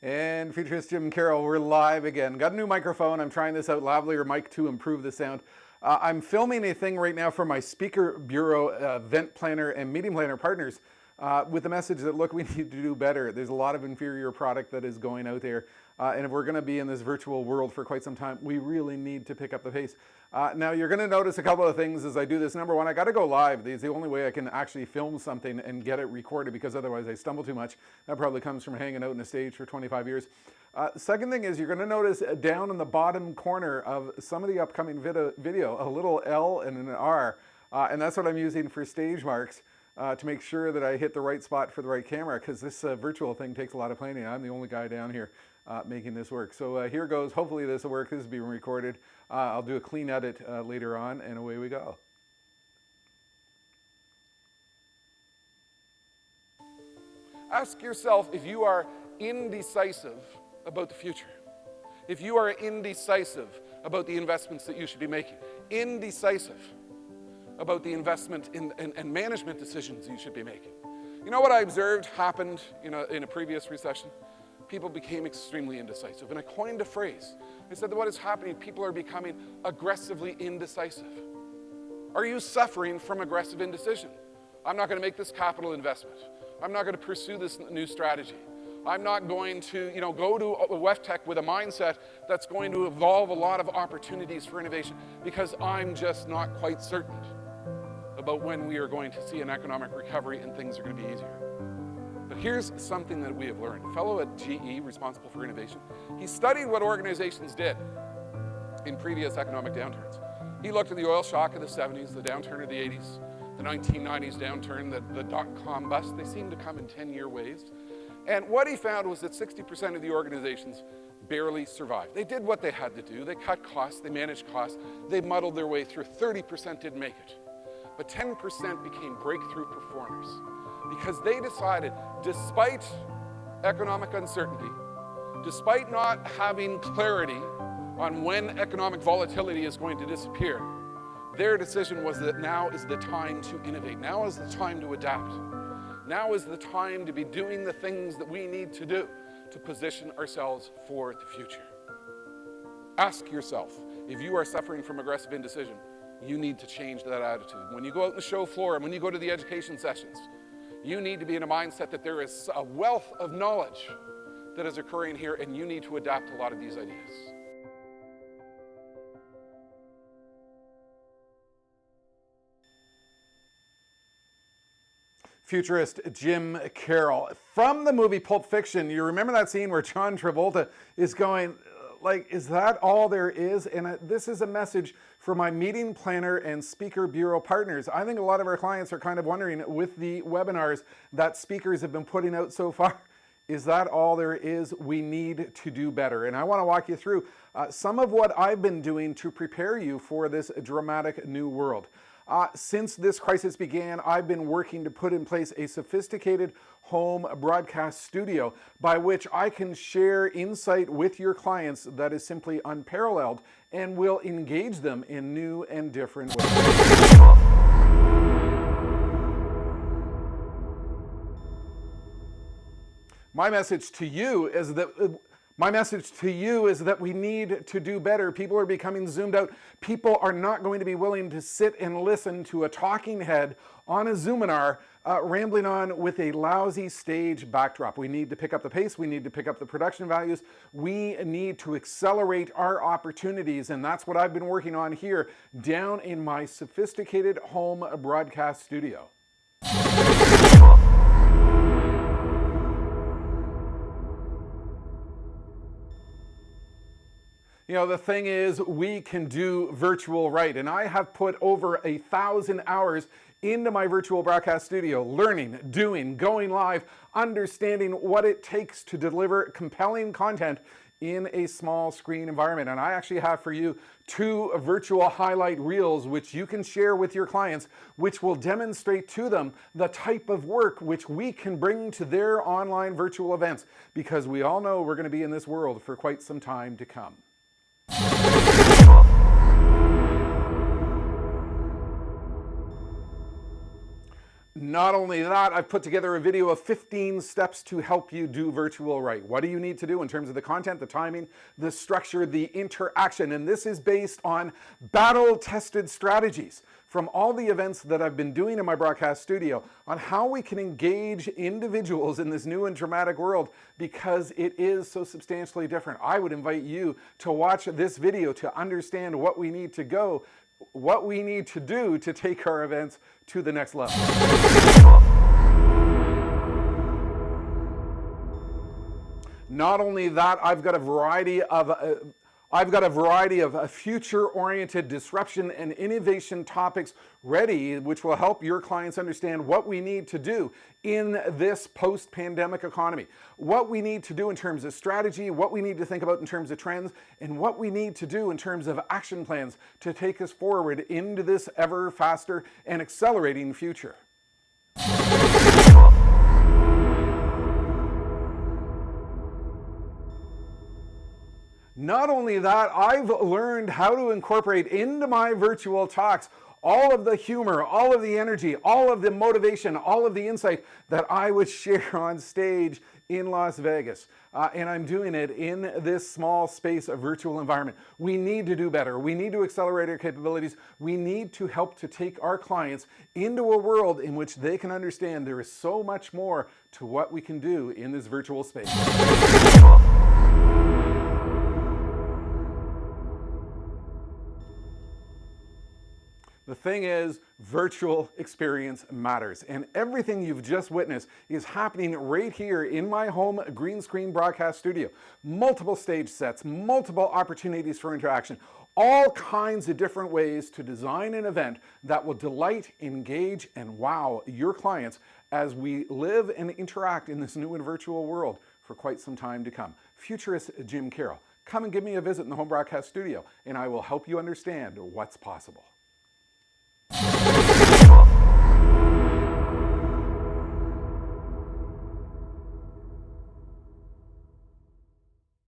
And Futurist Jim Carroll, we're live again. Got a new microphone. I'm trying this out, lavalier mic to improve the sound. I'm filming a thing right now for my speaker bureau, event planner, and meeting planner partners with the message that, look, we need to do better. There's a lot of inferior product that is going out there. And if we're going to be in this virtual world for quite some time, we really need to pick up the pace. Now, you're going to notice a couple of things as I do this. Number one, I got to go live. It's the only way I can actually film something and get it recorded, because otherwise I stumble too much. That probably comes from hanging out on a stage for 25 years. Second thing is, you're going to notice down in the bottom corner of some of the upcoming video a little L and an R. And that's what I'm using for stage marks. To make sure that I hit the right spot for the right camera, because this virtual thing takes a lot of planning. I'm the only guy down here making this work. So here goes. Hopefully this will work. This is being recorded. I'll do a clean edit later on, and away we go. Ask yourself if you are indecisive about the future. If you are indecisive about the investments that you should be making. Indecisive about the investment and management decisions you should be making. You know what I observed happened in a previous recession? People became extremely indecisive. And I coined a phrase. I said that what is happening, people are becoming aggressively indecisive. Are you suffering from aggressive indecision? I'm not going to make this capital investment. I'm not going to pursue this new strategy. I'm not going to go to WEFTech with a mindset that's going to evolve a lot of opportunities for innovation, because I'm just not quite certain about when we are going to see an economic recovery and things are going to be easier. But here's something that we have learned. A fellow at GE, responsible for innovation, he studied what organizations did in previous economic downturns. He looked at the oil shock of the 70s, the downturn of the 80s, the 1990s downturn, the dot-com bust. They seemed to come in 10-year waves. And what he found was that 60% of the organizations barely survived. They did what they had to do. They cut costs, they managed costs, they muddled their way through. 30% didn't make it. But 10% became breakthrough performers, because they decided, despite economic uncertainty, despite not having clarity on when economic volatility is going to disappear, their decision was that now is the time to innovate. Now is the time to adapt. Now is the time to be doing the things that we need to do to position ourselves for the future. Ask yourself, if you are suffering from aggressive indecision, you need to change that attitude. When you go out on the show floor and when you go to the education sessions, you need to be in a mindset that there is a wealth of knowledge that is occurring here, and you need to adapt a lot of these ideas. Futurist Jim Carroll. From the movie Pulp Fiction, you remember that scene where John Travolta is going, like, is that all there is? And this is a message for my meeting planner and speaker bureau partners. I think a lot of our clients are kind of wondering, with the webinars that speakers have been putting out so far, is that all there is? We need to do better. And I want to walk you through some of what I've been doing to prepare you for this dramatic new world. Since this crisis began, I've been working to put in place a sophisticated home broadcast studio by which I can share insight with your clients that is simply unparalleled and will engage them in new and different ways. My message to you is that we need to do better. People are becoming zoomed out. People are not going to be willing to sit and listen to a talking head on a Zoominar rambling on with a lousy stage backdrop. We need to pick up the pace. We need to pick up the production values. We need to accelerate our opportunities, and that's what I've been working on here down in my sophisticated home broadcast studio. You know, the thing is, we can do virtual right. And I have put over 1,000 hours into my virtual broadcast studio, learning, doing, going live, understanding what it takes to deliver compelling content in a small screen environment. And I actually have for you 2 virtual highlight reels which you can share with your clients, which will demonstrate to them the type of work which we can bring to their online virtual events, because we all know we're going to be in this world for quite some time to come. Not only that, I've put together a video of 15 steps to help you do virtual right. What do you need to do in terms of the content, the timing, the structure, the interaction? And this is based on battle-tested strategies from all the events that I've been doing in my broadcast studio on how we can engage individuals in this new and dramatic world, because it is so substantially different. I would invite you to watch this video to understand what we need to do to take our events to the next level. Not only that, I've got a variety of future-oriented disruption and innovation topics ready, which will help your clients understand what we need to do in this post-pandemic economy, what we need to do in terms of strategy, what we need to think about in terms of trends, and what we need to do in terms of action plans to take us forward into this ever faster and accelerating future. Not only that, I've learned how to incorporate into my virtual talks all of the humor, all of the energy, all of the motivation, all of the insight that I would share on stage in Las Vegas. And I'm doing it in this small space of virtual environment. We need to do better. We need to accelerate our capabilities. We need to help to take our clients into a world in which they can understand there is so much more to what we can do in this virtual space. The thing is, virtual experience matters, and everything you've just witnessed is happening right here in my home green screen broadcast studio. Multiple stage sets, multiple opportunities for interaction, all kinds of different ways to design an event that will delight, engage, and wow your clients as we live and interact in this new and virtual world for quite some time to come. Futurist Jim Carroll. Come and give me a visit in the home broadcast studio, and I will help you understand what's possible.